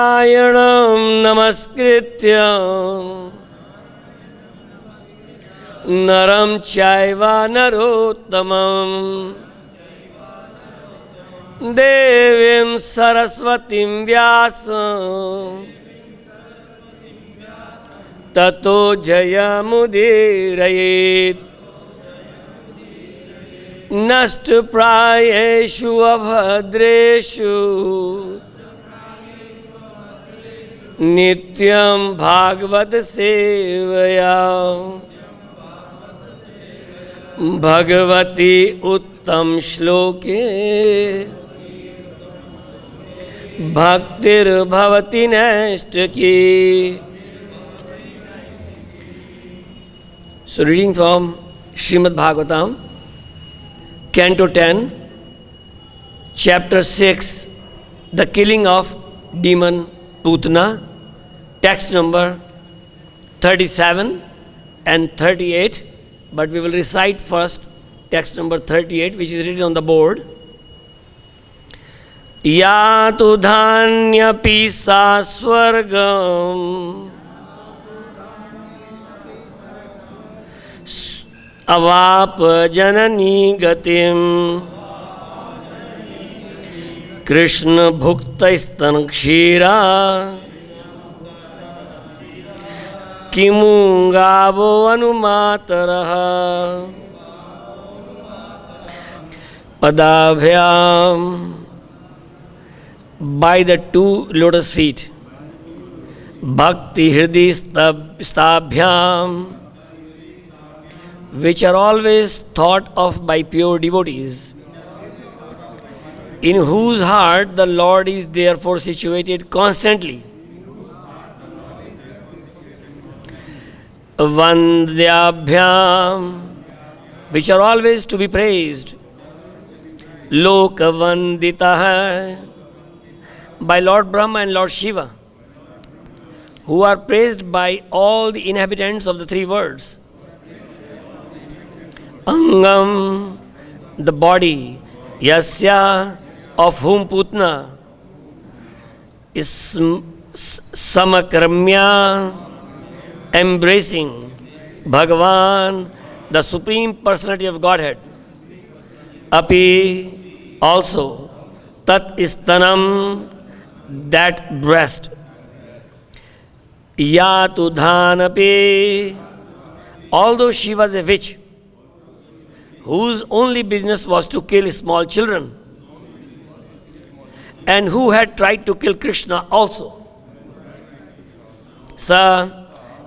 नारायणं नमस्कृत्य नरं चैव नरोत्तमं देवीं सरस्वतीं व्यासं ततो जयमुदीरयेत्। नष्टप्रायेषु अभद्रेषु नित्यं भागवत सेवया भगवती उत्तम श्लोके भक्तिर्भवति नैष्ठिकी। So reading from Srimad Bhagavatam, Canto 10, Chapter 6, The Killing of Demon Putana, text number 37 and 38, but we will recite first text number 38, which is written on the board. Ya tu dhanyapi sa swargam avap janani gatim Krishna bhuktaistan kshira kimungavo anumataraha padabhyam, by the two lotus feet, bhakti hriday stabhyam, which are always thought of by pure devotees, in whose heart the Lord is therefore situated constantly. Vandyabhyam, which are always to be praised. Lokavanditah, by Lord Brahma and Lord Shiva, who are praised by all the inhabitants of the three worlds. Angam, the body, Yasya, of whom Putana, is Samakramya, embracing Bhagavan, the Supreme Personality of Godhead. Api, also, Tat Istanam, that breast. Yatu Dhanapi, although she was a witch, whose only business was to kill small children, and who had tried to kill Krishna also. Sa,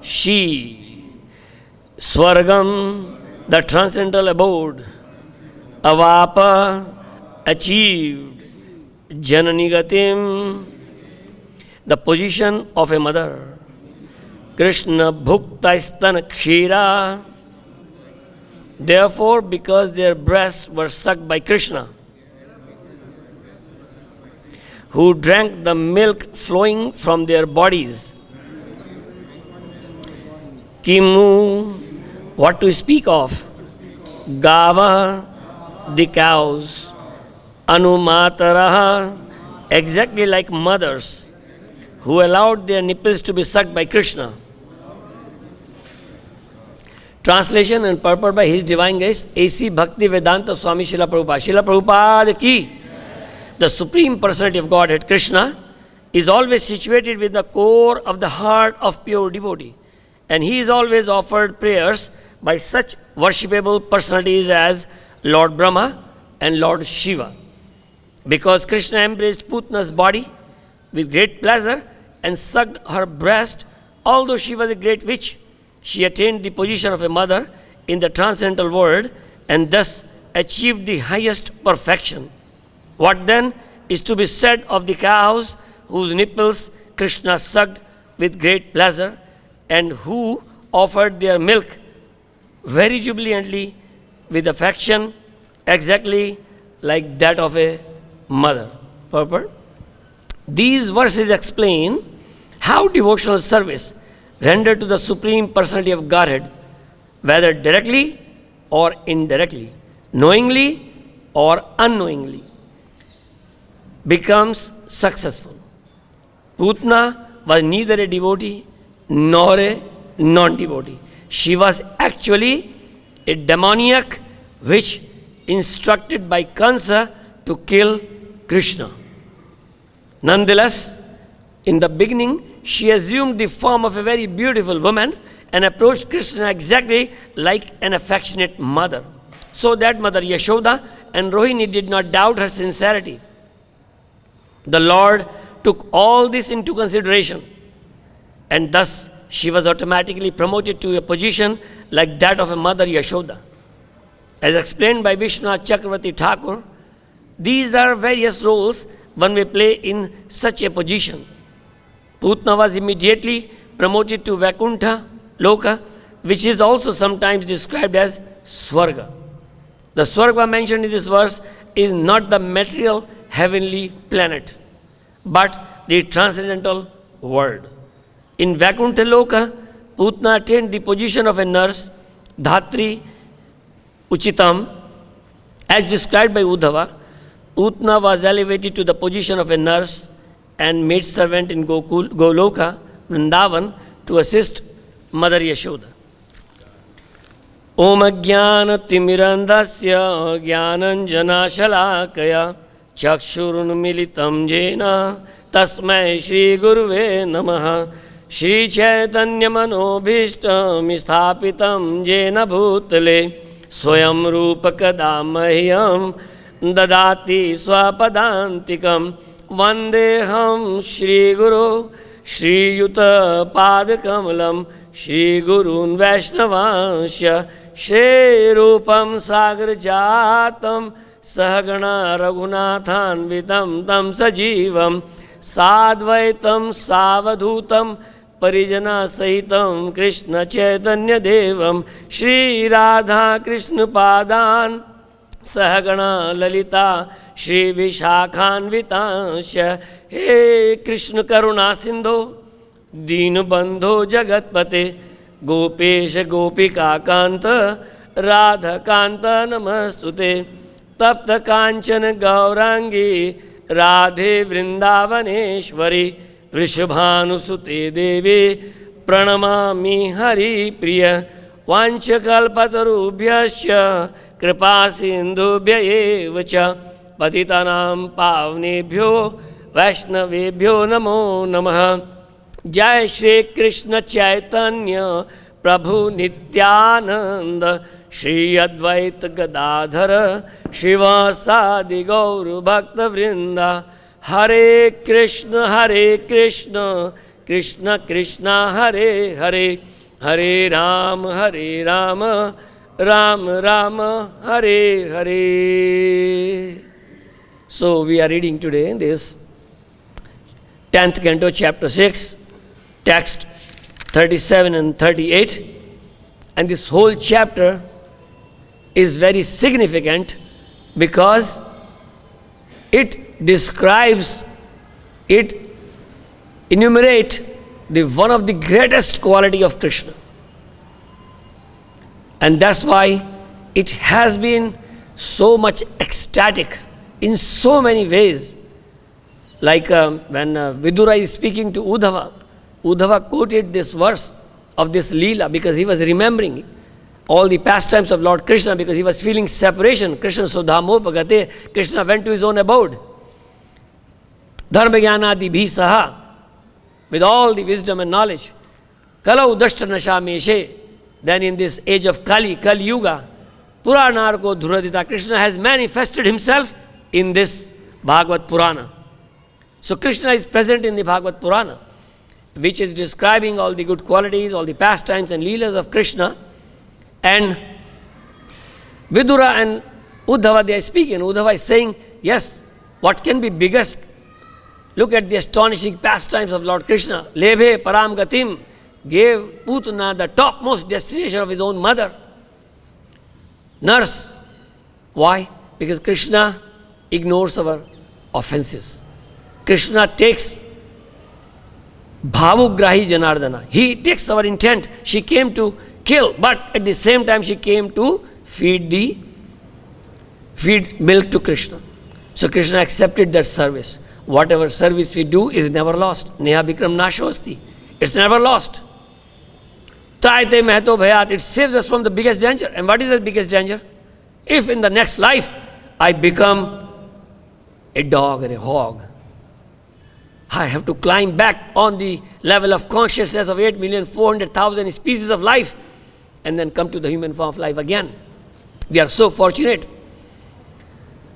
she, Swargam, the transcendental abode, Avapa, achieved, Janani Gatim, the position of a mother, Krishna Bhukta Stan Kshira. Therefore, because their breasts were sucked by Krishna, who drank the milk flowing from their bodies. Kimu, what to speak of? Gava, the cows. Anumataraha, exactly like mothers who allowed their nipples to be sucked by Krishna. Translation and purport by His Divine Grace A.C. Bhakti Vedanta Swami Srila Prabhupada. Srila Prabhupada ki. The Supreme Personality of Godhead, Krishna, is always situated with the core of the heart of pure devotee, and He is always offered prayers by such worshipable personalities as Lord Brahma and Lord Shiva. Because Krishna embraced Putana's body with great pleasure and sucked her breast, although she was a great witch, she attained the position of a mother in the transcendental world and thus achieved the highest perfection. What then is to be said of the cows whose nipples Krishna sucked with great pleasure and who offered their milk very jubilantly with affection, exactly like that of a mother? Purport. These verses explain how devotional service rendered to the Supreme Personality of Godhead, whether directly or indirectly, knowingly or unknowingly, becomes successful. Putna was neither a devotee nor a non-devotee. She was actually a demoniac which instructed by Kansa to kill Krishna. Nonetheless, in the beginning, she assumed the form of a very beautiful woman and approached Krishna exactly like an affectionate mother. So that Mother Yashoda and Rohini did not doubt her sincerity. The Lord took all this into consideration, and thus she was automatically promoted to a position like that of a Mother Yashoda. As explained by Vishwanath Chakravarti Thakur, these are various roles one may play in such a position. Putna was immediately promoted to Vaikuntha Loka, which is also sometimes described as Swarga. The Swarga mentioned in this verse is not the material heavenly planet, but the transcendental world. In Vaikuntha Loka, Putna attained the position of a nurse, Dhatri Uchitam. As described by Uddhava, Putna was elevated to the position of a nurse and maidservant in Goloka, Vrindavan, to assist Mother Yashoda. Om Jnana Timirandasya Jnananjana Shalakaya Chakshurun Militam Jena Tasmai Shri Guruve Namaha Shri Chaitanya Manobhishtam Sthapitam Jena Bhutale Swayam Rupa Kadamahyam Dadati Swapadantikam Vandeham Shri Guru Shri Yuta Padakamalam Shri Gurun Vaishnavasya Shri Rupam Sagar Jatam Sahagana Raghunathanvitam Tam Sajivam Sadvaitam Savadhutam Parijana Sahitam Krishna Chaitanya Devam Shri Radha Krishna Padan Sahagana Lalita Shri Vishakhanvitasya He Krishna Karuna Sindhu Deen Bandho Jagatpate Gopesh Gopika Kanta Radha Kanta Namastute Tapta Kanchana Gaurangi Radhe Vrindavaneshwari Vrishabhanusute Devi Pranamami Hari Priya Vanchakalpatarubhyasya Kripa Sindhubhya evacha Patitanam Pavnebhyo Vaishnavebhyo Namo Namaha Jai Shri Krishna Chaitanya Prabhu Nityananda Shri Advaita Gadadhara Shivasadi Gauru Bhakta Vrinda Hare Krishna Krishna Krishna Hare Hare Hare Rama Rama Rama Hare Hare. So we are reading today this 10th canto, chapter 6, text 37 and 38. And this whole chapter is very significant because it describes, it enumerates one of the greatest quality of Krishna. And that's why it has been so much ecstatic in so many ways. Like when Vidura is speaking to Uddhava, Uddhava quoted this verse of this Leela because he was remembering all the pastimes of Lord Krishna because he was feeling separation. Krishna Sodhamopagate, Krishna went to his own abode. Dharma Jnanadi Bhi Saha, with all the wisdom and knowledge. Kalau Dashta Nasha Meshe. Then in this age of Kali Yuga, Puranarko Dhuradita, Krishna has manifested himself in this Bhagavad Purana. So Krishna is present in the Bhagavad Purana, which is describing all the good qualities, all the pastimes and leelas of Krishna. And Vidura and Uddhava, they are speaking. Uddhava is saying, yes, what can be biggest? Look at the astonishing pastimes of Lord Krishna. Lebhe Param Gatim, gave Putana the topmost destination of his own mother. Nurse. Why? Because Krishna ignores our offenses. Krishna takes Bhavugrahi Janardana. He takes our intent. She came to kill, but at the same time she came to feed milk to Krishna. So Krishna accepted that service. whatever service we do is never lost. Neha Bikram Nashosti. It's never lost. Trayate Mahto Bhayat. It saves us from the biggest danger. And what is the biggest danger? If in the next life I become a dog or a hog, I have to climb back on the level of consciousness of 8,400,000 species of life and then come to the human form of life again. We are so fortunate.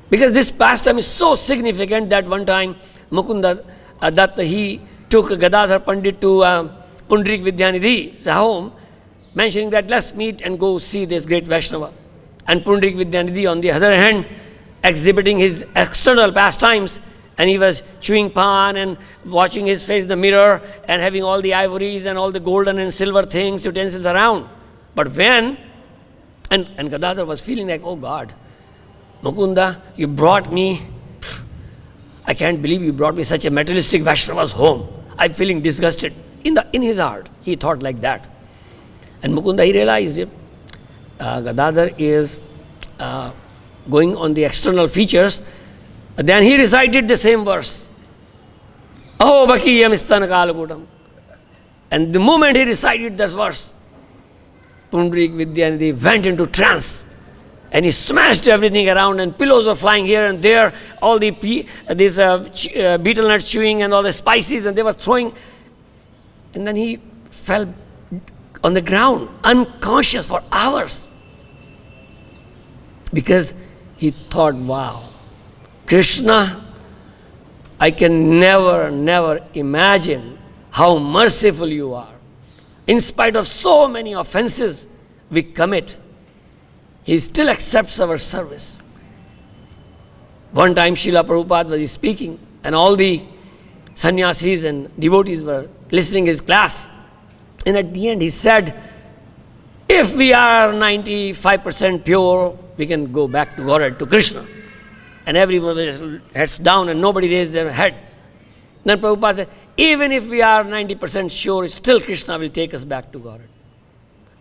Because this pastime is so significant that one time Mukunda Datta, he took Gadadhar Pandit to Pundrik Vidyanidhi's home, mentioning that let's meet and go see this great Vaishnava. And Pundrik Vidyanidhi, on the other hand, exhibiting his external pastimes, and he was chewing pan and watching his face in the mirror and having all the ivories and all the golden and silver things, utensils around. But when, and Gadadhar was feeling like, oh God, Mukunda, you brought me, I can't believe you brought me such a materialistic Vaishnava's home. I'm feeling disgusted. In his heart, he thought like that. And Mukunda, he realized it. Gadadhar is going on the external features. Then he recited the same verse. Aho bakiyam istana kalakutam. And the moment he recited that verse, Pundrik Vidyanidhi went into trance. And he smashed everything around, and pillows were flying here and there, all the betel nuts chewing and all the spices, and they were throwing. And then he fell on the ground, unconscious for hours. Because he thought, wow, Krishna, I can never imagine how merciful you are. In spite of so many offenses we commit, He still accepts our service. One time Srila Prabhupada was speaking, and all the sannyasis and devotees were listening to his class. And at the end he said, if we are 95% pure, we can go back to Godhead, to Krishna. And everyone was heads down and nobody raised their head. Then Prabhupada said, even if we are 90% sure, still Krishna will take us back to Godhead.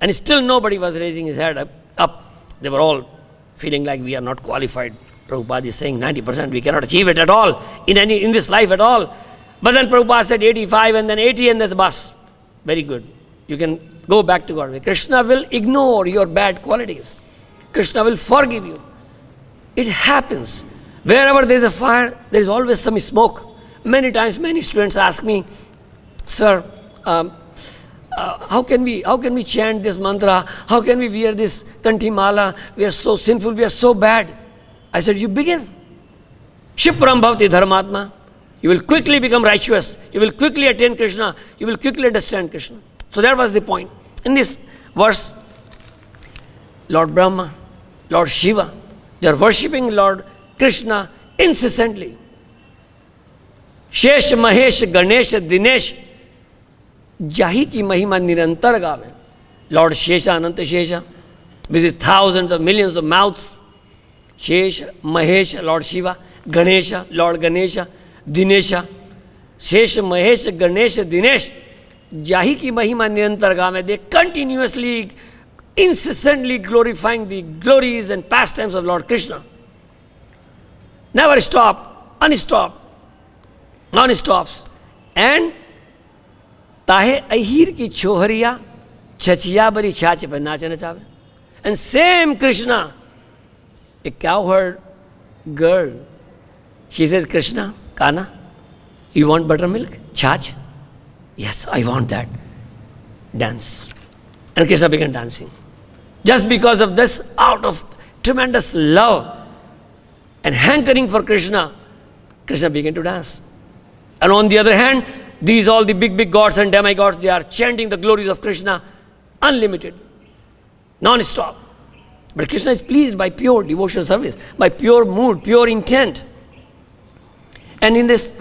And still nobody was raising his head up. They were all feeling like we are not qualified. Prabhupada is saying 90%, we cannot achieve it at all, in this life at all. But then Prabhupada said 85 and then 80 and that's bus. Very good. You can go back to God. Krishna will ignore your bad qualities. Krishna will forgive you. It happens. Wherever there is a fire, there is always some smoke. Many times, many students ask me, sir, how can we chant this mantra? How can we wear this kanthi mala? We are so sinful, we are so bad. I said, you begin. Shipram bhavati dharmatma. You will quickly become righteous. You will quickly attain Krishna. You will quickly understand Krishna. So that was the point. In this verse, Lord Brahma, Lord Shiva, they are worshipping Lord Krishna incessantly. Shesh, Mahesh, Ganesh, Dinesh, Jahi ki mahima nirantar gaave. Lord Shesha, Ananta Shesha, visit thousands of millions of mouths. Shesh, Mahesh, Lord Shiva, Ganesha, Lord Ganesha, Dinesha, Shesh, Mahesh, Ganesha, Dinesh, Jahi ki mahima nirantar gaave. They continuously, incessantly glorifying the glories and pastimes of Lord Krishna. Never stop, unstop, non-stops. And ताहे अहीर की छोहरिया छचिया बरी छाछ पर नाचना चाहे. And same Krishna, a cowherd girl, she says, Krishna, Kana, you want buttermilk? Chach? Yes, I want that. Dance. And Krishna began dancing. Just because of this, out of tremendous love and hankering for Krishna, Krishna began to dance. And on the other hand, these all the big gods and demigods, they are chanting the glories of Krishna unlimited, non-stop. But Krishna is pleased by pure devotional service, by pure mood, pure intent. And in this,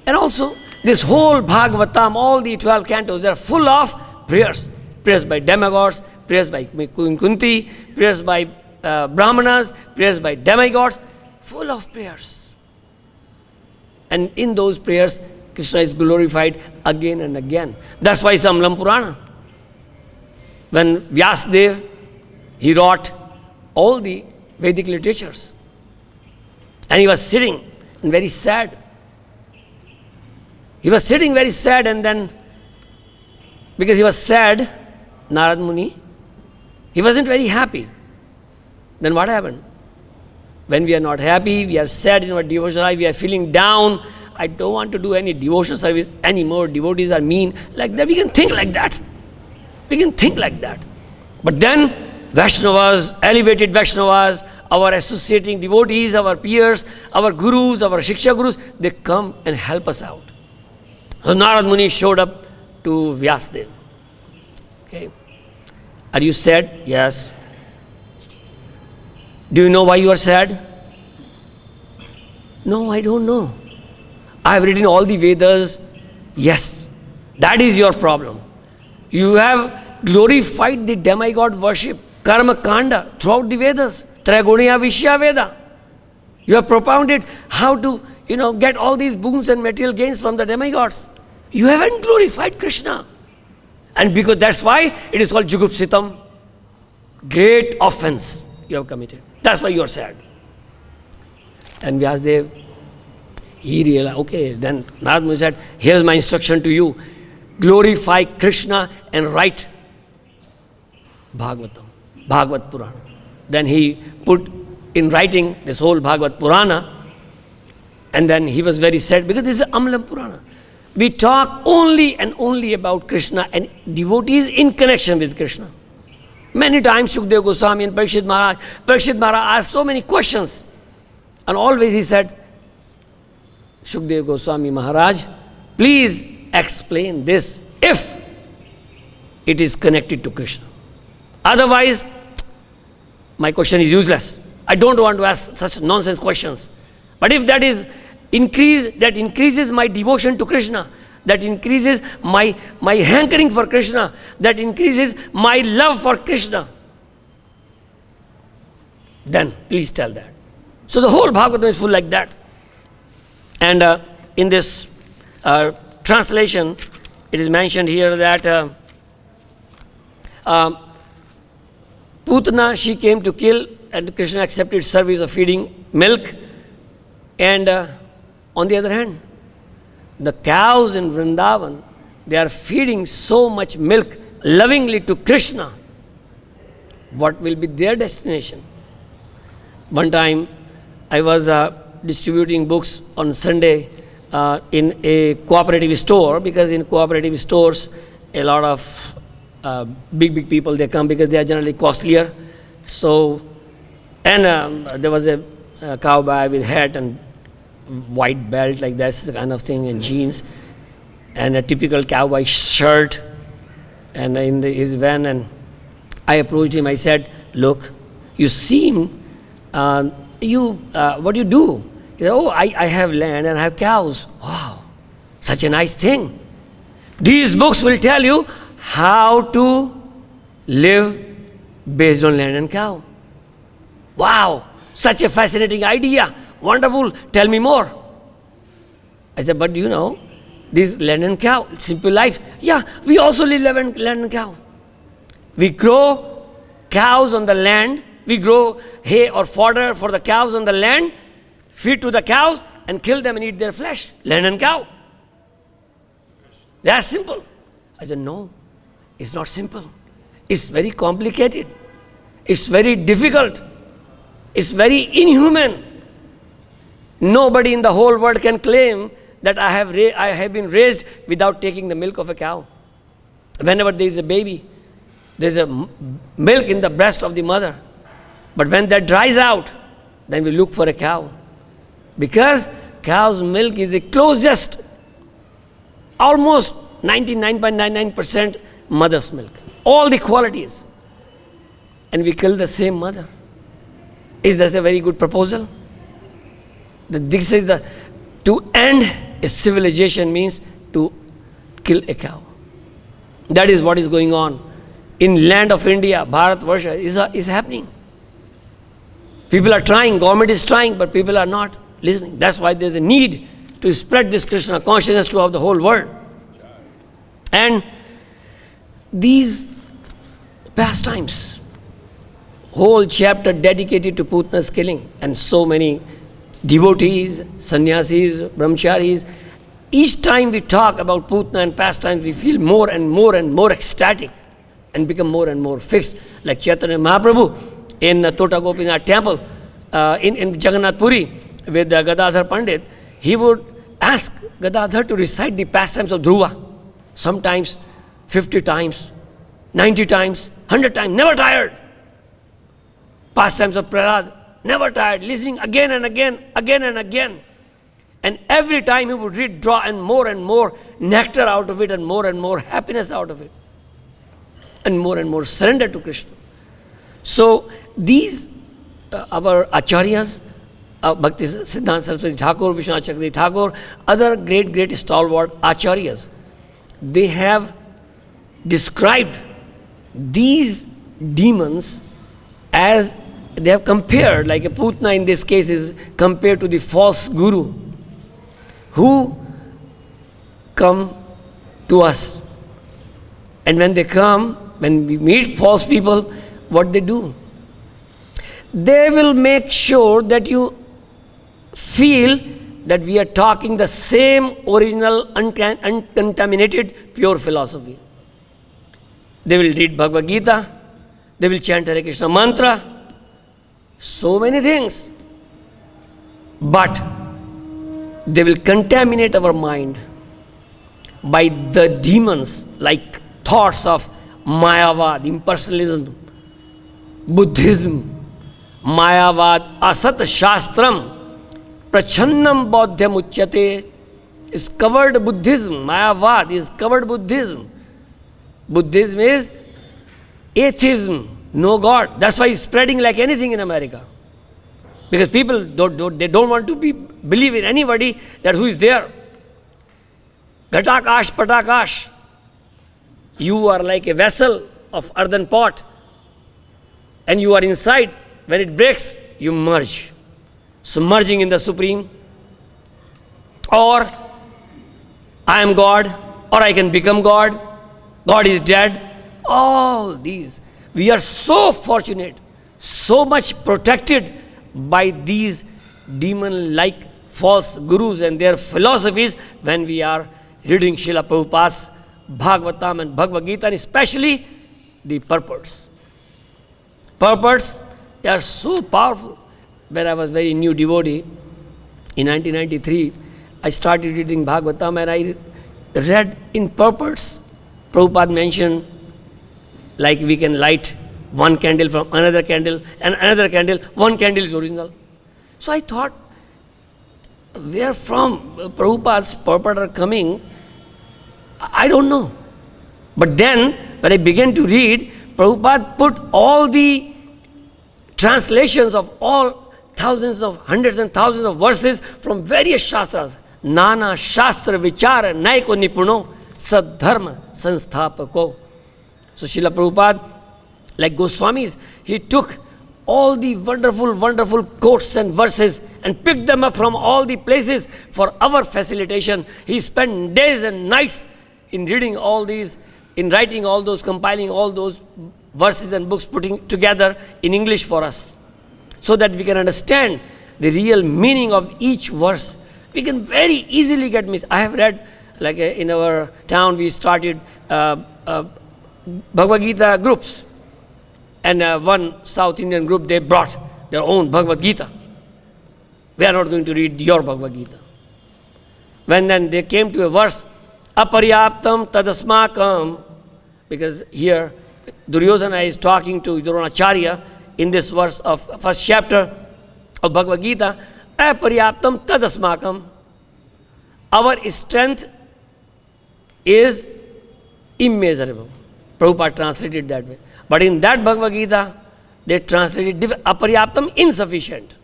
and also this whole Bhagavatam, all the 12 cantos, they are full of prayers. Prayers by demigods, prayers by Kunti, prayers by Brahmanas, prayers by demigods, full of prayers. And in those prayers, Krishna is glorified again and again. That's why Samlam Purana, when Vyasadeva, he wrote all the Vedic literatures. And he was sitting and very sad. He was sitting very sad, and then, because he was sad, Narad Muni, he wasn't very happy. Then what happened? When we are not happy, we are sad in our devotional life, we are feeling down, I don't want to do any devotional service anymore, devotees are mean, like that, we can think like that. We can think like that. But then, Vaishnavas, elevated Vaishnavas, our associating devotees, our peers, our gurus, our Shiksha gurus, they come and help us out. So Narad Muni showed up to Vyasadeva. Okay. Are you sad? Yes. Do you know why you are sad? No, I don't know. I have written all the Vedas. Yes. That is your problem. You have glorified the demigod worship, karma kanda, throughout the Vedas. Triguniya Vishya Veda. You have propounded how to, get all these boons and material gains from the demigods. You haven't glorified Krishna. And because that's why it is called Jugupsitam. Great offense you have committed. That's why you are sad. And Vyasadeva, he realized, okay, then Narad Muni said, here's my instruction to you. Glorify Krishna and write Bhagavatam, Bhagavat Purana. Then he put in writing this whole Bhagavat Purana, and then he was very sad because this is Amalam Purana. We talk only and only about Krishna and devotees in connection with Krishna. Many times Shukdev Goswami and Parikshit Maharaj asked so many questions, and always he said, Shukdev Goswami Maharaj, please explain this if it is connected to Krishna. Otherwise, my question is useless. I don't want to ask such nonsense questions. But if that increases my devotion to Krishna, that increases my hankering for Krishna, that increases my love for Krishna, then please tell that. So the whole Bhagavatam is full like that. And in this translation, it is mentioned here that Putana, she came to kill, and Krishna accepted service of feeding milk. And on the other hand, the cows in Vrindavan, they are feeding so much milk lovingly to Krishna. What will be their destination? One time, I was distributing books on Sunday in a cooperative store, because in cooperative stores, a lot of big people, they come because they are generally costlier. So, and there was a cowboy with hat and white belt, like that kind of thing, and jeans, and a typical cowboy shirt, and in his van. And I approached him. I said, "Look, you seem, what do you do?" He said, "Oh, I have land and I have cows." Wow, such a nice thing. These books will tell you how to live based on land and cow. Wow, such a fascinating idea. Wonderful, tell me more. I said, but this land and cow, simple life. Yeah, we also live land and cow. We grow cows on the land, we grow hay or fodder for the cows on the land, feed to the cows and kill them and eat their flesh. Land and cow. They are simple. I said, no, it's not simple. It's very complicated. It's very difficult. It's very inhuman. Nobody in the whole world can claim that I have been raised without taking the milk of a cow. Whenever there is a baby, there is a milk in the breast of the mother. But when that dries out, then we look for a cow. Because cow's milk is the closest, almost 99.99% mother's milk. All the qualities. And we kill the same mother. Is that a very good proposal? This is to end a civilization means to kill a cow. That is what is going on in land of India. Bharatvarsha is happening. People are trying, government is trying, but people are not listening. That's why there's a need to spread this Krishna consciousness throughout the whole world. And these pastimes, whole chapter dedicated to Putana's killing, and so many devotees, sannyasis, brahmacharis, each time we talk about Putna and pastimes, we feel more and more and more ecstatic and become more and more fixed. Like Chaitanya Mahaprabhu in Tota Gopinath temple, in Jagannath Puri with Gadadhar Pandit, he would ask Gadadhar to recite the pastimes of Dhruva. Sometimes 50 times, 90 times, 100 times, never tired. Pastimes of Prahlad, never tired, listening again and again, again and again. And every time he would draw and more nectar out of it and more happiness out of it. And more surrender to Krishna. So these, our acharyas, Bhakti Siddhanta Saraswati Thakur, Vishwanath Chakravarti Thakur, other great stalwart acharyas, they have described these demons as they have compared, like a Putna in this case is compared to the false guru who come to us. And when they come, when we meet false people, what they do? They will make sure that you feel that we are talking the same original, uncontaminated, pure philosophy. They will read Bhagavad Gita, they will chant Hare Krishna mantra, so many things. But they will contaminate our mind by the demons like thoughts of Mayavad, impersonalism, Buddhism, Mayavad, Asat Shastram, Prachannam Bodhyam Uchyate is covered Buddhism. Mayavad is covered Buddhism. Buddhism is atheism, no God. That's why it's spreading like anything in America. Because people don't want to believe in anybody that who is there. Ghatakash, Patakash. You are like a vessel of earthen pot. And you are inside. When it breaks, you merge. Submerging in the Supreme. Or I am God. Or I can become God. God is dead. All these. We are so fortunate. So much protected by these demon-like false gurus and their philosophies when we are reading Srila Prabhupada's Bhagavatam and Bhagavad Gita, and especially the purports. Purports, they are so powerful. When I was very new devotee, in 1993, I started reading Bhagavatam and I read in purports. Prabhupada mentioned like we can light one candle from another candle and another candle, one candle is original. So I thought, where from Prabhupada's purport are coming, I don't know. But then, when I began to read, Prabhupada put all the translations of all thousands of, hundreds and thousands of verses from various shastras. Nana Shastra Vichara Naiko Nipuno Sadharma Sanstapako. So Srila Prabhupada, like Goswamis, he took all the wonderful quotes and verses and picked them up from all the places for our facilitation. He spent days and nights in reading all these, in writing all those, compiling all those verses and books, putting together in English for us, so that we can understand the real meaning of each verse. We can very easily get missed. I have read, like in our town, we started Bhagavad Gita groups. And one South Indian group, they brought their own Bhagavad Gita. We are not going to read your Bhagavad Gita. When then they came to a verse, Aparyaptam tadasmakam, because here Duryodhana is talking to Dronacharya in this verse of first chapter of Bhagavad Gita, Aparyaptam tadasmakam. Our strength is immeasurable. Prabhupada translated that way. But in that Bhagavad Gita, they translated Aparyaptam, insufficient.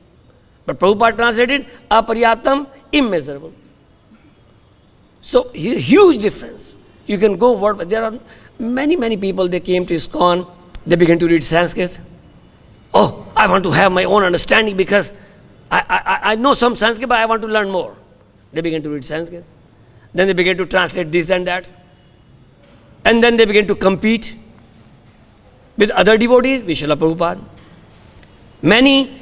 But Prabhupada translated Aparyaptam, immeasurable. So, huge difference. You can go word, but there are many people, they came to ISKCON, they began to read Sanskrit. Oh, I want to have my own understanding because I know some Sanskrit, but I want to learn more. They began to read Sanskrit. Then they began to translate this and that. And then they began to compete with other devotees, with Srila Prabhupada. Many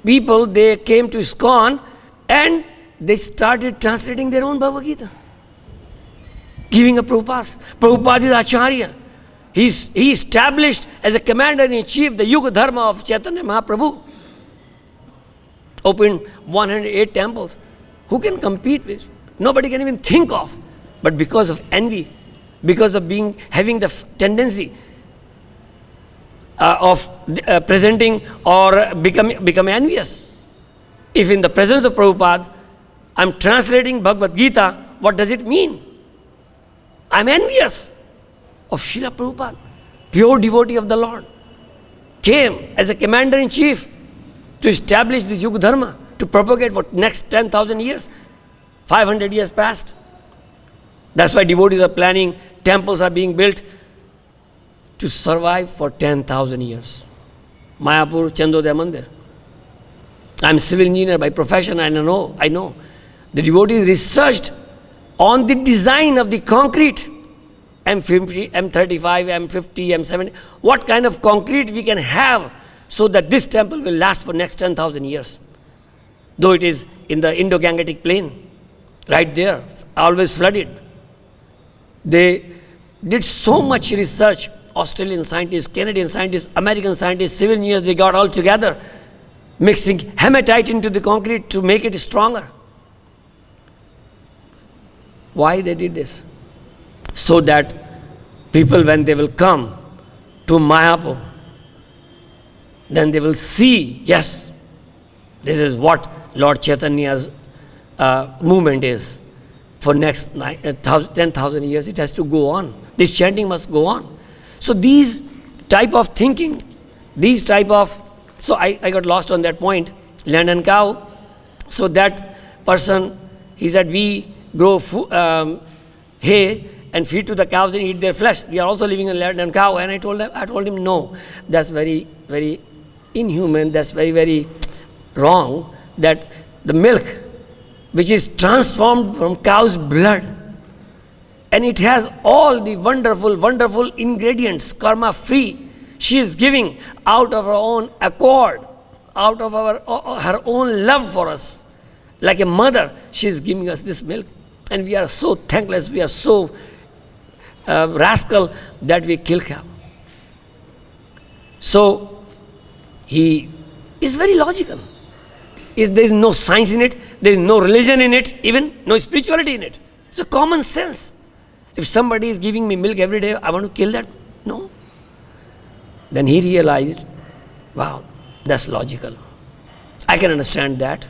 people, they came to ISKCON and they started translating their own Bhagavad Gita. giving a Prabhupada. Prabhupada is Acharya. He established as a commander-in-chief the Yuga Dharma of Chaitanya Mahaprabhu. Opened 108 temples. Who can compete with? Nobody can even think of. But because of envy, because of having the tendency of presenting or become envious. If in the presence of Prabhupada, I'm translating Bhagavad Gita, what does it mean? I'm envious of Srila Prabhupada, pure devotee of the Lord, came as a commander-in-chief to establish this Yuga Dharma, to propagate for next 10,000 years, 500 years past. That's why devotees are planning, temples are being built to survive for 10,000 years. Mayapur, Chandodaya Mandir. I'm a civil engineer by profession, I know. The devotees researched on the design of the concrete, M50, M35, M50, M70, what kind of concrete we can have so that this temple will last for next 10,000 years. Though it is in the Indo-Gangetic plain, right there, always flooded. They did so much research, Australian scientists, Canadian scientists, American scientists, civil engineers, they got all together, mixing hematite into the concrete to make it stronger. Why they did this? So that people, when they will come to Mayapur, then they will see, yes, this is what Lord Chaitanya's movement is. For next 10,000 years, it has to go on. This chanting must go on. So these type of thinking, so I got lost on that point, land and cow. So that person, he said, we grow hay and feed to the cows and eat their flesh. We are also living in land and cow. And I told him, no, that's very, very inhuman. That's very, very wrong. That the milk, which is transformed from cow's blood, and it has all the wonderful, wonderful ingredients, karma-free. She is giving out of her own accord, out of her own love for us. Like a mother, she is giving us this milk. And we are so thankless, we are so rascal that we kill cow. So, he is very logical. There is no science in it, there is no religion in it, even no spirituality in it. It's a common sense. If somebody is giving me milk every day, I want to kill that? No. Then he realized, wow, that's logical. I can understand that.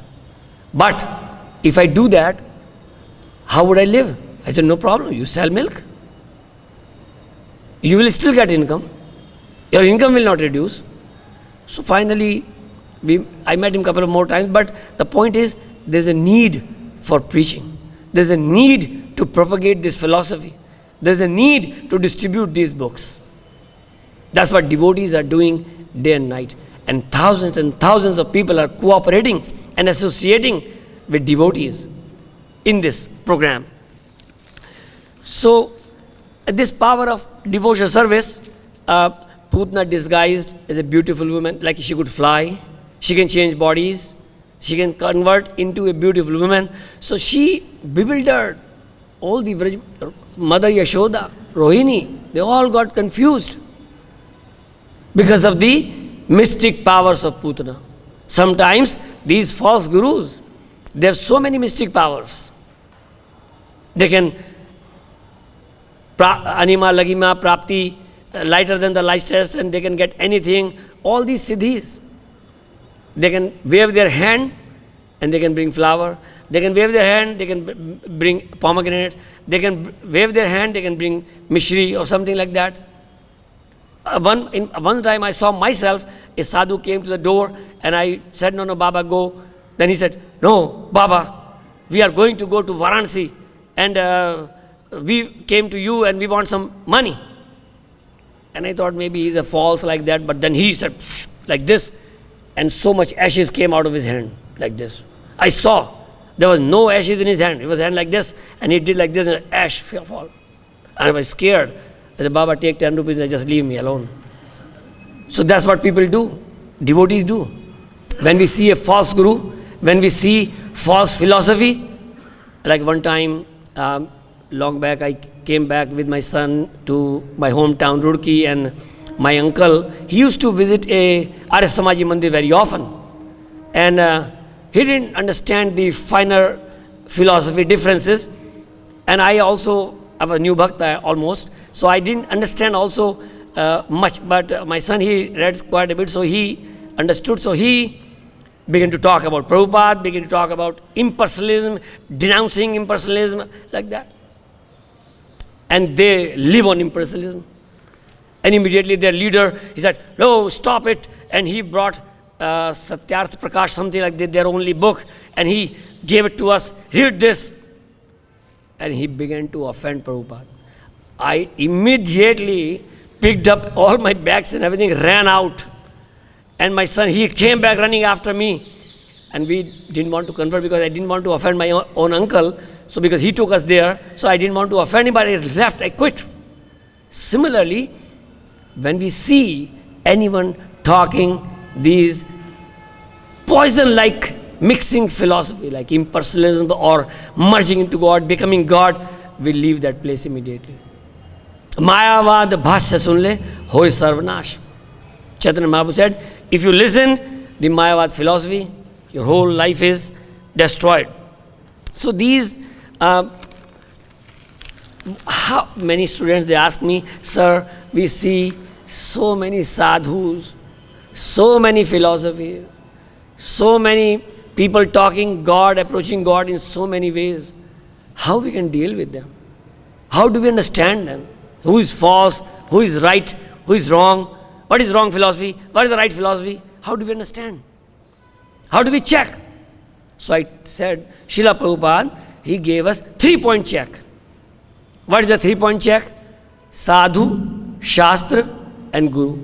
But if I do that, how would I live? I said, no problem, you sell milk. You will still get income. Your income will not reduce. So finally, I met him a couple of more times, but the point is, there's a need for preaching. There's a need to propagate this philosophy. There's a need to distribute these books. That's what devotees are doing day and night. And thousands of people are cooperating and associating with devotees in this program. So, this power of devotional service, Putna disguised as a beautiful woman, like she could fly, she can change bodies, she can convert into a beautiful woman. So she bewildered all the Mother Yashoda, Rohini, they all got confused because of the mystic powers of Putna. Sometimes these false gurus, they have so many mystic powers. They can anima, lagima, prapti, lighter than the light test, and they can get anything, all these siddhis. They can wave their hand and they can bring flower. They can wave their hand, they can bring pomegranate. They can wave their hand, they can bring mishri or something like that. One time I saw myself, a sadhu came to the door and I said, no, Baba, go. Then he said, no, Baba, we are going to go to Varanasi and we came to you and we want some money. And I thought maybe he's a false like that, but then he said, like this, and so much ashes came out of his hand, like this. I saw, there was no ashes in his hand. It was hand like this, and he did like this, and ash fall. And I was scared. I said, Baba, take 10 rupees and just leave me alone. So that's what people do, devotees do. When we see a false guru, when we see false philosophy, like one time, long back, I came back with my son to my hometown, Roorkee, and my uncle, he used to visit a Arya Samaji Mandir very often. And he didn't understand the finer philosophy differences. And I also, I was a new bhakta almost, so I didn't understand also much. But my son, he read quite a bit, so he understood. So he began to talk about Prabhupada, began to talk about impersonalism, denouncing impersonalism, like that. And they live on impersonalism. And immediately their leader, he said, no, stop it. And he brought Satyarth Prakash, something like that, their only book, and he gave it to us, read this. And he began to offend Prabhupada. I immediately picked up all my bags and everything, ran out. And my son, he came back running after me. And we didn't want to convert because I didn't want to offend my own uncle. So because he took us there, so I didn't want to offend him, but I left, I quit. Similarly, when we see anyone talking these poison-like mixing philosophy, like impersonalism or merging into God, becoming God, we leave that place immediately. Mayavad bhashya sunle hoy sarvanash. Chaitanya Mahaprabhu said, if you listen the Mayavad philosophy, your whole life is destroyed. So these, how many students, they ask me, sir, we see so many sadhus, so many philosophies, so many people talking God, approaching God in so many ways. How we can deal with them? How do we understand them? Who is false? Who is right? Who is wrong? What is wrong philosophy? What is the right philosophy? How do we understand? How do we check? So I said, Srila Prabhupada, he gave us 3-point check. What is the 3-point check? Sadhu, Shastra, and Guru.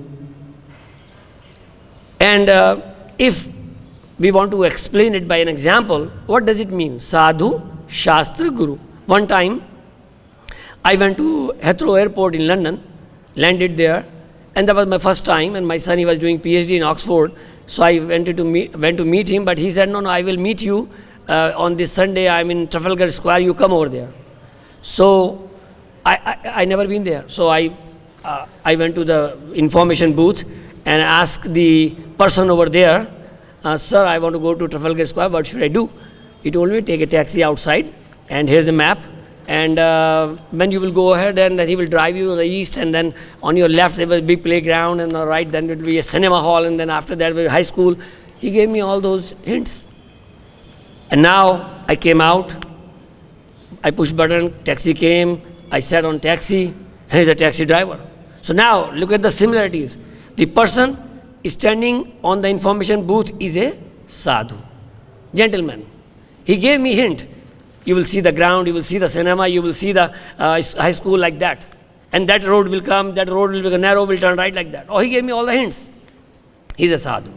And if we want to explain it by an example, what does it mean? Sadhu, Shastra, Guru. One time, I went to Heathrow Airport in London, landed there, and that was my first time, and my son, he was doing PhD in Oxford, so I went to meet him, but he said, no, I will meet you on this Sunday, I'm in Trafalgar Square, you come over there. So, I never been there, so I went to the information booth and asked the person over there, sir, I want to go to Trafalgar Square, what should I do? He told me, take a taxi outside, and here's a map, and when you will go ahead, and then he will drive you to the east, and then on your left there was a big playground, and on the right then it will be a cinema hall, and then after that will be high school. He gave me all those hints. And now I came out, I pushed button, taxi came, I sat on taxi, and he's a taxi driver. So now look at the similarities. The person standing on the information booth is a sadhu, gentleman. He gave me hint. You will see the ground, you will see the cinema, you will see the high school, like that. And that road will come, that road will be narrow, will turn right, like that. Oh, he gave me all the hints. He's a sadhu.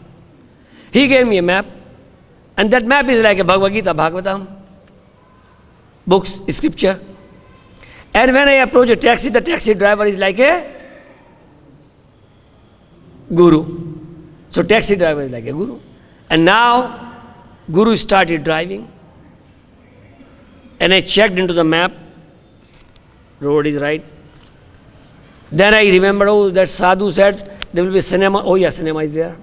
He gave me a map, and that map is like a Bhagavad Gita, Bhagavatam, books, scripture. And when I approach a taxi, the taxi driver is like a guru. So taxi driver is like a guru. And now, guru started driving. And I checked into the map, road is right. Then I remembered, oh, that sadhu said there will be cinema. Oh, yeah, cinema is there.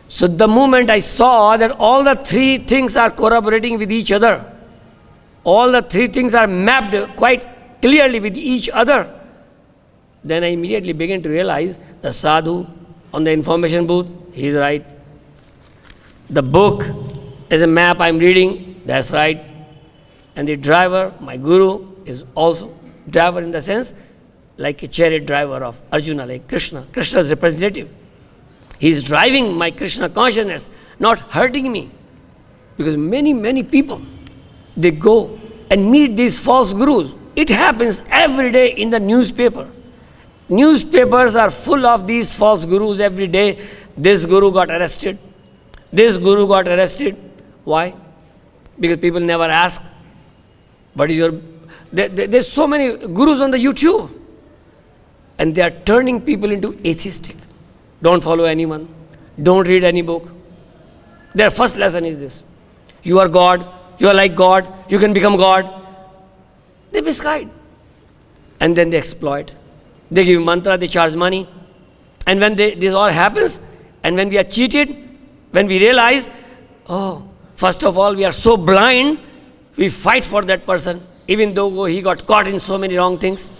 So the moment I saw that all the three things are corroborating with each other, all the three things are mapped quite clearly with each other, then I immediately began to realize the sadhu on the information booth, he is right. The book is a map I'm reading, that's right. And the driver, my guru, is also driver in the sense like a chariot driver of Arjuna, like Krishna. Krishna's representative. He is driving my Krishna consciousness, not hurting me. Because many, many people, they go and meet these false gurus. It happens every day in the newspaper. Newspapers are full of these false gurus every day. This guru got arrested. This guru got arrested. Why? Because people never ask, what is your... There's so many gurus on the YouTube. And they are turning people into atheistic. Don't follow anyone. Don't read any book. Their first lesson is this. You are God. You are like God. You can become God. They misguide. And then they exploit. They give mantra, they charge money. And when this all happens, and when we are cheated, when we realize, oh, first of all, we are so blind, we fight for that person. Even though he got caught in so many wrong things,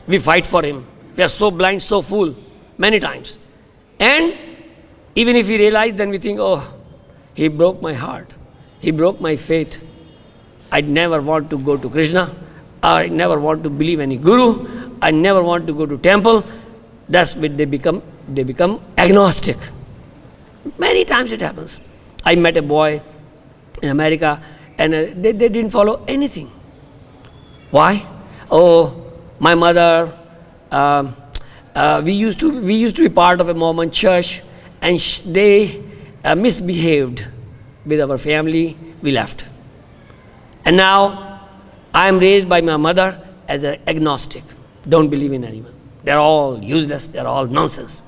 we fight for him. We are so blind, so fool, many times. And even if we realize, then we think, oh, he broke my heart. He broke my faith. I never want to go to Krishna. I never want to believe any guru. I never want to go to temple. That's when they become agnostic. Many times it happens. I met a boy in America, and they didn't follow anything. Why? Oh, my mother, we used to be part of a Mormon church, and they misbehaved with our family. We left. And now I am raised by my mother as an agnostic. Don't believe in anyone. They're all useless. They're all nonsense.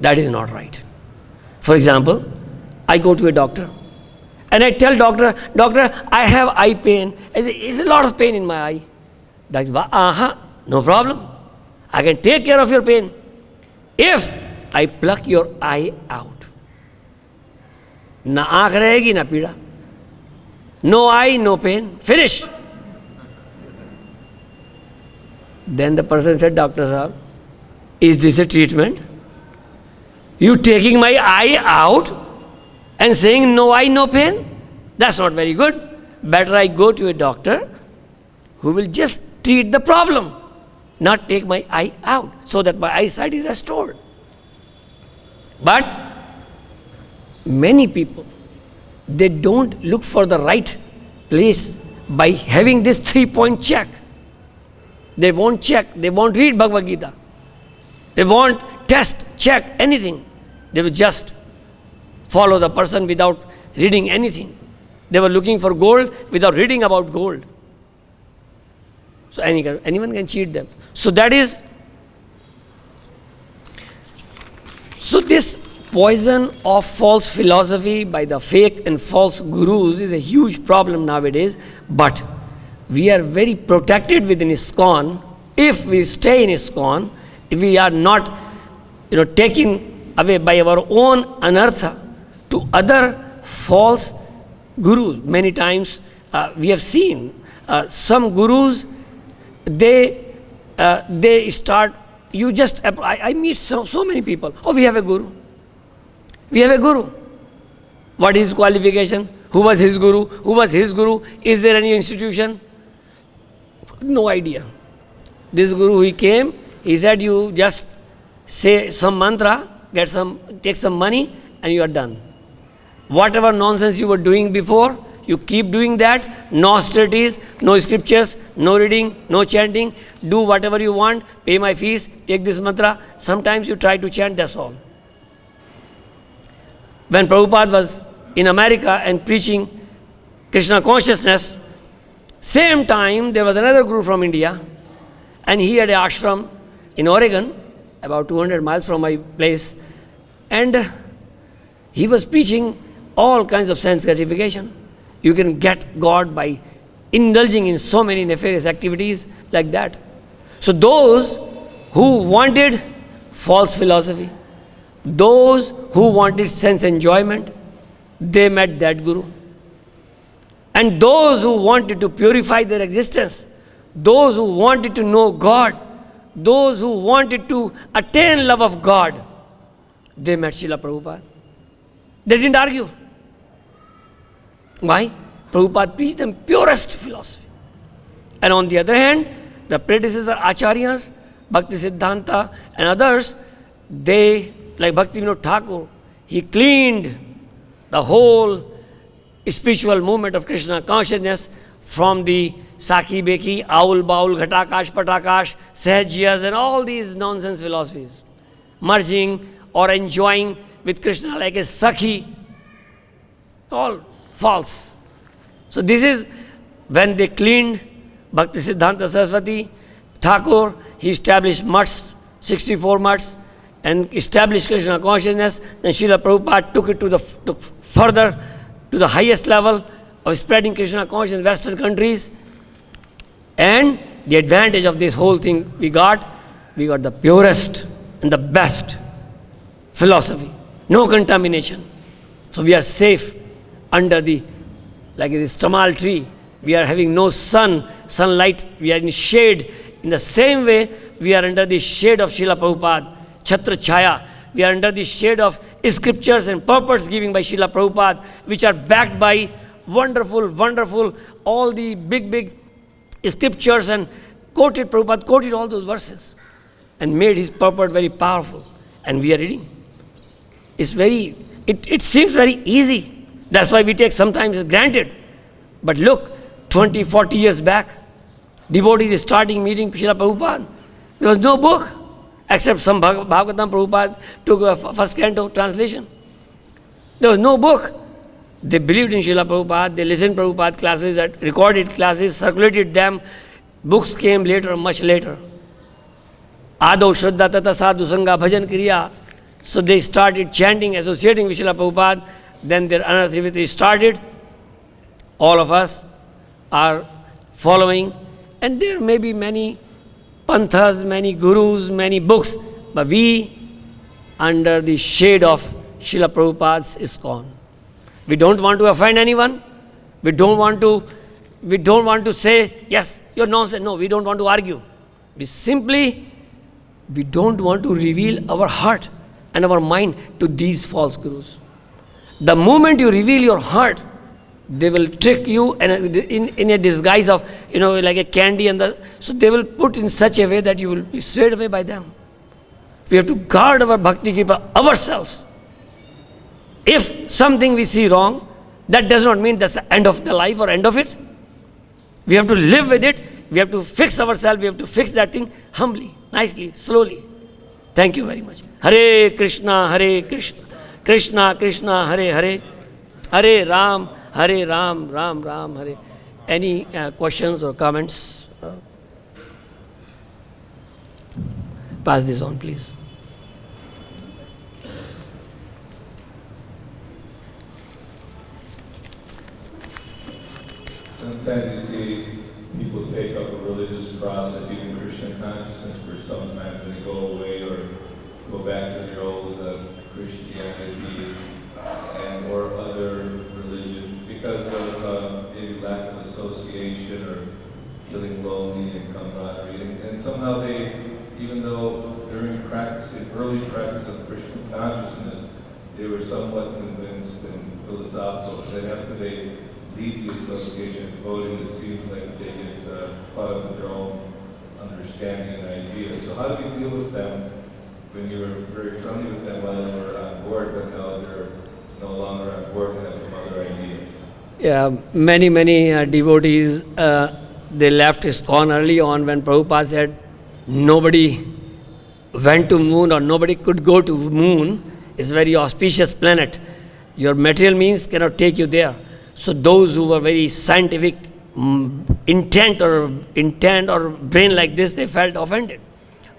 That is not right. For example, I go to a doctor and I tell doctor, I have eye pain. It's a lot of pain in my eye. Doctor, no problem. I can take care of your pain if I pluck your eye out. Na aankh rahegi na pida. No eye, no pain. Finish. Then the person said, Doctor Sahab, is this a treatment? You taking my eye out and saying no eye, no pain? That's not very good. Better I go to a doctor who will just treat the problem, not take my eye out, so that my eyesight is restored. But many people, they don't look for the right place by having this 3-point check. They won't check, they won't read Bhagavad Gita. They won't test, check anything. They will just follow the person without reading anything. They were looking for gold without reading about gold. So anyone can cheat them. So this poison of false philosophy by the fake and false gurus is a huge problem nowadays. But we are very protected within ISKCON if we stay in ISKCON, if we are not taken away by our own anartha to other false gurus. Many times we have seen some gurus, they start, I meet so many people. Oh, we have a guru. We have a guru. What is his qualification? Who was his guru? Who was his guru? Is there any institution? No idea. This guru, he came, he said, you just say some mantra, take some money, and you are done. Whatever nonsense you were doing before, you keep doing that. No austerities, no scriptures, no reading, no chanting. Do whatever you want, pay my fees, take this mantra. Sometimes you try to chant, that's all. When Prabhupada was in America and preaching Krishna consciousness, same time there was another guru from India, and he had an ashram in Oregon, about 200 miles from my place, and he was preaching all kinds of sense gratification. You can get God by indulging in so many nefarious activities like that. So those who wanted false philosophy, those who wanted sense enjoyment, they met that guru. And those who wanted to purify their existence, those who wanted to know God, those who wanted to attain love of God, they met Srila Prabhupada. They didn't argue. Why? Prabhupada preached them purest philosophy. And on the other hand, the predecessor Acharyas, Bhakti Siddhanta and others, they, like Bhaktivinoda Thakur, he cleaned the whole spiritual movement of Krishna consciousness from the Sakhi Beki, Aul Baul, Ghatakash, Patakash, Sahajiyas and all these nonsense philosophies. Merging or enjoying with Krishna like a Sakhi, all false. So this is when they cleaned Bhakti Siddhanta Saraswati Thakur, he established mutts, 64 mutts, and established Krishna consciousness. Then Srila Prabhupada took it further to the highest level of spreading Krishna consciousness in Western countries. And the advantage of this whole thing we got the purest and the best philosophy. No contamination. So we are safe under like this tamal tree. We are having no sunlight. We are in shade. In the same way, we are under the shade of Srila Prabhupada, Chhatra Chhaya. We are under the shade of scriptures and purpose giving by Srila Prabhupada, which are backed by wonderful, all the big scriptures, and Prabhupada quoted all those verses and made his purport very powerful. And we are reading. It seems very easy. That's why we take sometimes as granted. But look, 20, 40 years back, devotees starting meeting Srila Prabhupada. There was no book, except some Bhagavatam Prabhupada took a first canto translation. There was no book. They believed in Srila Prabhupada, they listened to Prabhupada classes, recorded classes, circulated them. Books came later, much later. Adau Shraddha Tata Sadhu Sangha Bhajan Kriya. So they started chanting, associating with Srila Prabhupada. Then their anarthivity started. All of us are following. And there may be many panthas, many gurus, many books. But we, under the shade of Srila Prabhupada's ISKCON. We don't want to offend anyone. We don't want to say, yes, you're nonsense. No, we don't want to argue. We don't want to reveal our heart and our mind to these false gurus. The moment you reveal your heart, they will trick you and in a disguise of, like a candy. So they will put in such a way that you will be swayed away by them. We have to guard our bhakti kripa ourselves. If something we see wrong, that does not mean that's the end of the life or end of it. We have to live with it. We have to fix ourselves. We have to fix that thing humbly, nicely, slowly. Thank you very much. Hare Krishna, Krishna Krishna, Hare Hare, Hare Ram, Ram Ram, Hare. Any questions or comments? Pass this on, please. Sometimes you see people take up a religious process, even Krishna consciousness, for some time, then they go away or go back to their old Christianity or other religion because of maybe lack of association or feeling lonely and camaraderie. And somehow they, even though during early practice of Krishna consciousness, they were somewhat convinced and philosophical, but then after they leave the association of devotees, it seems like they get caught up in their own understanding and ideas. So how do you deal with them when you were very friendly with them while they were on board, but now they're no longer on board and have some other ideas? Yeah, many devotees, they left ISKCON early on when Prabhupada said nobody went to moon or nobody could go to moon. It's a very auspicious planet. Your material means cannot take you there. So those who were very scientific intent or brain like this, they felt offended.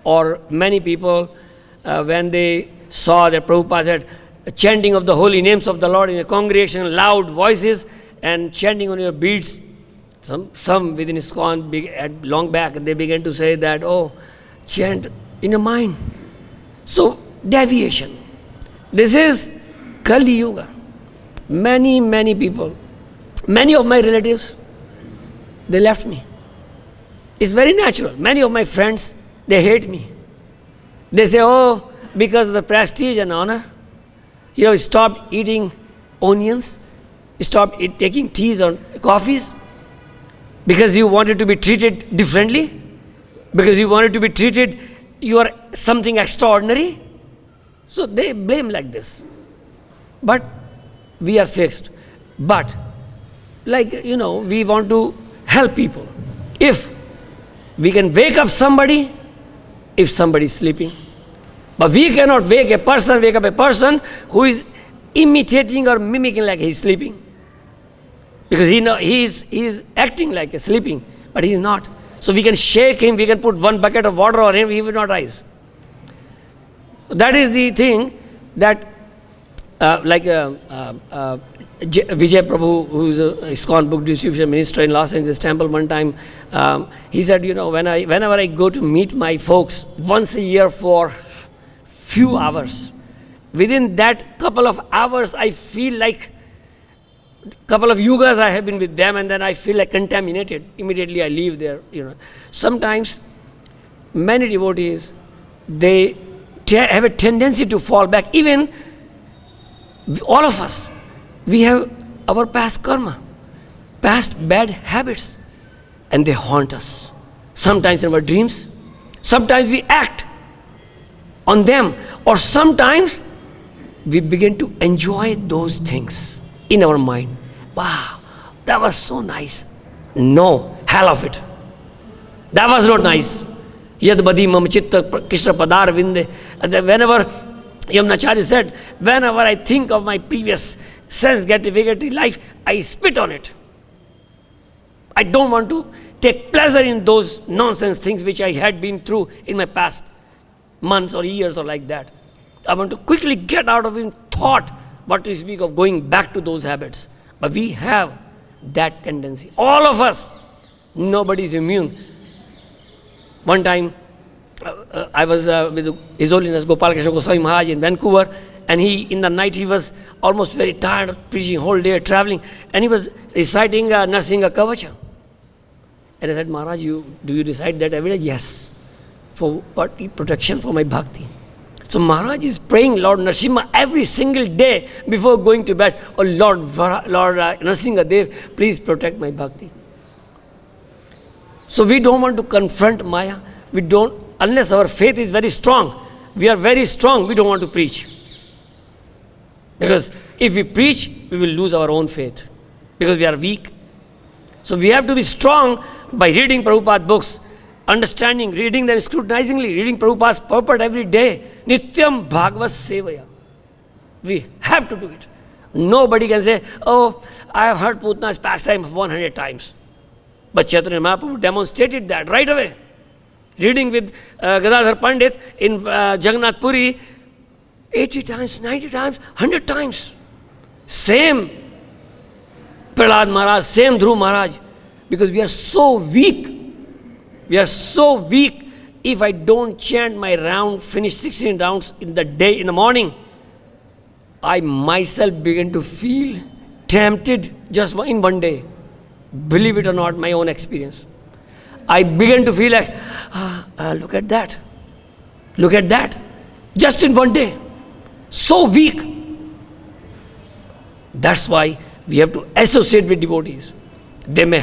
Or many people, when they saw that Prabhupada said, chanting of the holy names of the Lord in a congregation, loud voices, and chanting on your beads, some within ISKCON, long back, they began to say that, chant in your mind. So, deviation. This is Kali Yuga. Many people, many of my relatives, they left me. It's very natural. Many of my friends, they hate me. They say, because of the prestige and honor, you have stopped eating onions, stopped taking teas or coffees, because you wanted to be treated differently, because you wanted to be treated, you are something extraordinary. So they blame like this. But we are fixed. But, we want to help people. If we can wake up somebody, if somebody is sleeping. But we cannot wake up a person who is imitating or mimicking like he is sleeping. Because he is acting like he's sleeping, but he is not. So we can shake him, we can put one bucket of water on him, he will not rise. That is the thing that, Vijay Prabhu, who is a ISKCON book distribution minister in Los Angeles Temple, one time, he said, whenever I go to meet my folks once a year for few hours, within that couple of hours, I feel like couple of yugas I have been with them, and then I feel like contaminated. Immediately I leave there. Sometimes many devotees, they have a tendency to fall back. Even all of us, we have our past karma, past bad habits, and they haunt us. Sometimes in our dreams, sometimes we act on them, or sometimes we begin to enjoy those things in our mind. Wow, that was so nice. No, hell of it. That was not nice. Yad badi mam chitta krishna padar vinde. Whenever Yamunacharya said, whenever I think of my previous sense gratificatory life, I spit on it. I don't want to take pleasure in those nonsense things which I had been through in my past months or years or like that. I want to quickly get out of in thought, what to speak of going back to those habits. But we have that tendency. All of us. Nobody is immune. One time, I was with His Holiness Gopal Krishna Goswami Maharaj in Vancouver, and in the night he was almost very tired of preaching whole day, traveling, and he was reciting Narsinga Kavacha. And I said, Maharaj, do you recite that every day? Yes. For what? Protection for my bhakti. So Maharaj is praying Lord Narasimha every single day before going to bed. Oh Lord Narasimha Dev, please protect my bhakti. So we don't want to confront Maya. We don't, unless our faith is very strong. We are very strong, we don't want to preach. Because if we preach, we will lose our own faith. Because we are weak. So we have to be strong by reading Prabhupada books, understanding, reading them scrutinizingly, reading Prabhupada's purport every day. Nityam Bhagavad Sevaya. We have to do it. Nobody can say, oh, I have heard Putna's pastime 100 times. But Chaitanya Mahaprabhu demonstrated that right away. Reading with Gadadhar Pandit in Jagannath Puri, 80 times, 90 times, 100 times. Same Prahlad Maharaj, same Dhruv Maharaj. Because we are so weak. We are so weak. If I don't chant my round, finish 16 rounds in the day, in the morning, I myself begin to feel tempted just in one day. Believe it or not, my own experience. I begin to feel like, look at that. Look at that. Just in one day. So weak. That's why we have to associate with devotees. They may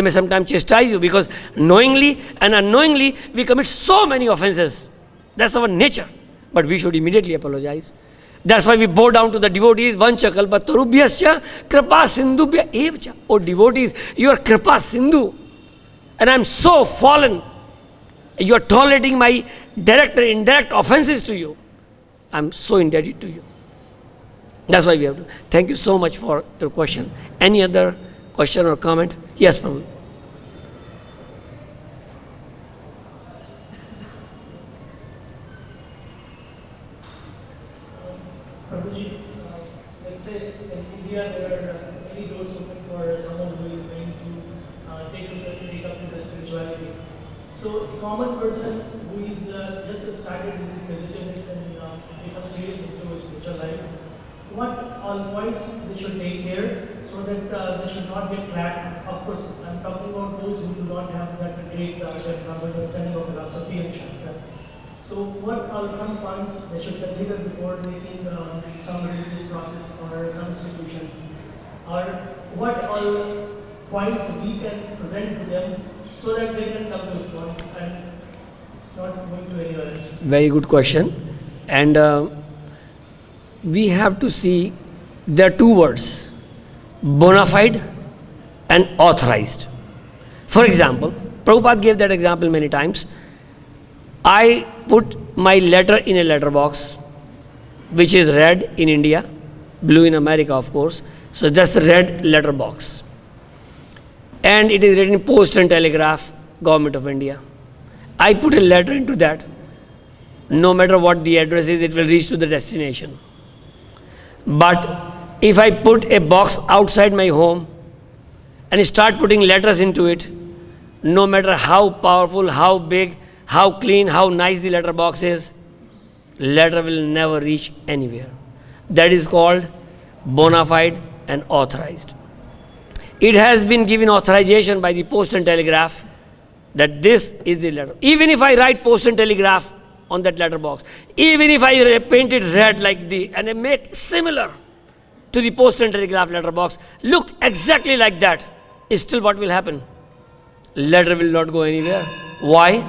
sometimes chastise you because knowingly and unknowingly we commit so many offenses. That's our nature. But we should immediately apologize. That's why we bow down to the devotees. Vancha kalpatarubhyascha kripa sindhubhya evcha. Oh devotees, you are kripa sindhu. And I'm so fallen. You are tolerating my direct and indirect offenses to you. I'm so indebted to you. That's why we have to. Thank you so much for your question. Any other question or comment? Yes, Prabhu. Prabhuji, let's say in India there are 3 doors open for someone who is going to take up the spirituality. So a common person who is just started his vegetarians and become serious into spiritual life, what all points they should take care so that they should not get trapped? Of course, I'm talking about those who do not have that great understanding of philosophy and Shastra. So what are some points they should consider before making some religious process or some institution? Or what all points we can present to them so that they can come to ISKCON and not going to anywhere else? Very good question. And we have to see there are 2 words, bona fide and authorized. For example, Prabhupada gave that example many times. I put my letter in a letterbox, which is red in India, blue in America, of course. So that's the red letterbox. And it is written Post and Telegraph, Government of India. I put a letter into that. No matter what the address is, it will reach to the destination. But if I put a box outside my home and start putting letters into it, no matter how powerful, how big, how clean, how nice the letter box is, letter will never reach anywhere. That is called bona fide and authorized. It has been given authorization by the Post and Telegraph that this is the letter. Even if I write Post and Telegraph on that letter box, even if I paint it red like the, and I make similar to the Post and Telegraph letter box, look exactly like that, still what will happen? Letter will not go anywhere. Why?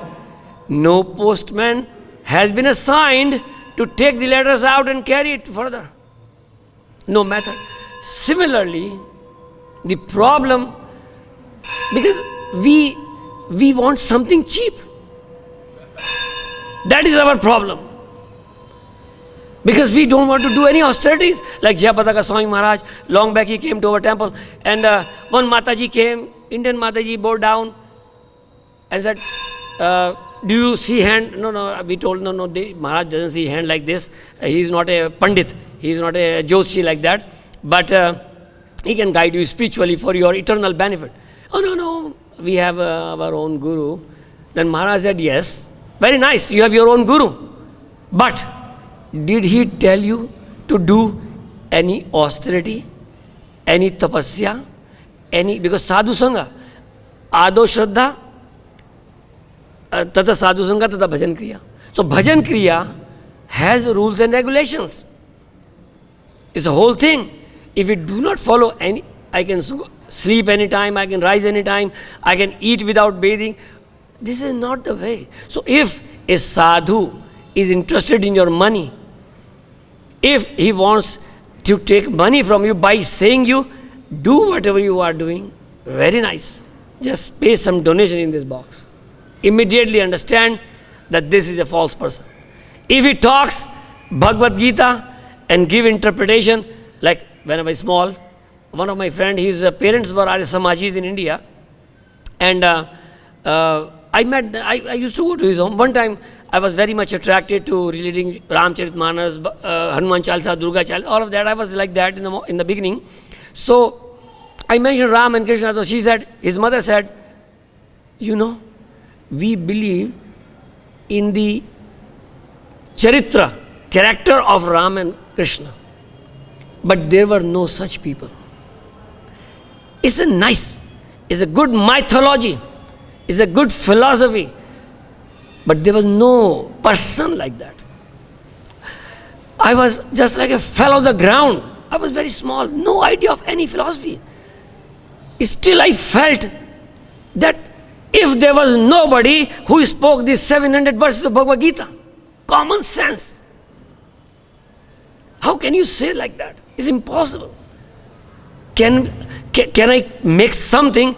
No postman has been assigned to take the letters out and carry it further. No method. Similarly, the problem, because we want something cheap. That is our problem. Because we don't want to do any austerities. Like Jayapataka Swami Maharaj, long back he came to our temple, and one Mataji came, Indian Mataji bowed down and said, do you see hand? No, we told, no, Maharaj doesn't see hand like this. He is not a Pandit, he is not a Joshi like that, but he can guide you spiritually for your eternal benefit. Oh, no, we have our own Guru. Then Maharaj said, yes, very nice, you have your own Guru. But did he tell you to do any austerity, any tapasya, because sadhu sangha, ado shraddha, tata sadhu sangha, tata bhajan kriya. So bhajan kriya has rules and regulations. It's a whole thing. If we do not follow any, I can sleep anytime, I can rise anytime, I can eat without bathing. This is not the way. So if a sadhu is interested in your money, if he wants to take money from you by saying you, do whatever you are doing, very nice. Just pay some donation in this box. Immediately understand that this is a false person. If he talks Bhagavad Gita and give interpretation, like when I was small, one of my friends, his parents were Arya Samajis in India, and I used to go to his home. One time, I was very much attracted to reading Ramcharitmanas, Hanuman Chalisa, Durga Chalisa, all of that. I was like that in the beginning. So I mentioned Ram and Krishna. So she said, his mother said, you know, we believe in the charitra, character of Ram and Krishna. But there were no such people. It's a nice, it's a good mythology, it's a good philosophy. But there was no person like that. I was just like a fellow of the ground. I was very small, no idea of any philosophy. Still I felt that if there was nobody who spoke these 700 verses of Bhagavad Gita, common sense, how can you say like that? It's impossible. Can I make something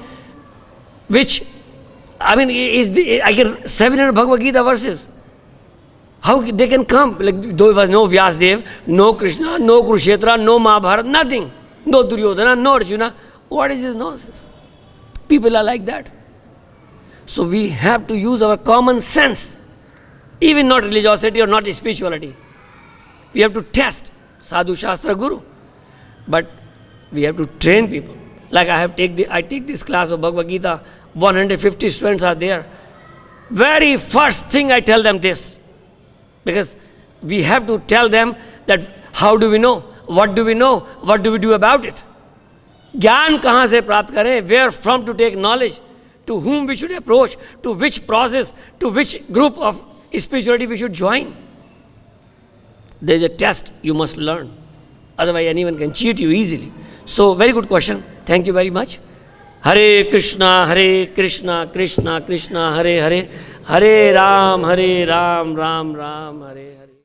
which, I mean, I get 700 Bhagavad Gita verses. How they can come? Like, there was no Vyasdev, no Krishna, no Kurukshetra, no Mahabharata, nothing. No Duryodhana, no Arjuna. What is this nonsense? People are like that. So we have to use our common sense, even not religiosity or not spirituality. We have to test Sadhu Shastra Guru. But we have to train people. Like I take this class of Bhagavad Gita, 150 students are there. Very first thing I tell them this, because we have to tell them that how do we know, what do we know, what do we do about it. Gyan kahan se prapt kare, where from to take knowledge, to whom we should approach, to which process, to which group of spirituality we should join. There is a test you must learn. Otherwise anyone can cheat you easily. So very good question. Thank you very much. Hare Krishna, Krishna Krishna, Hare Hare, Hare Ram, Ram Ram, Hare Hare.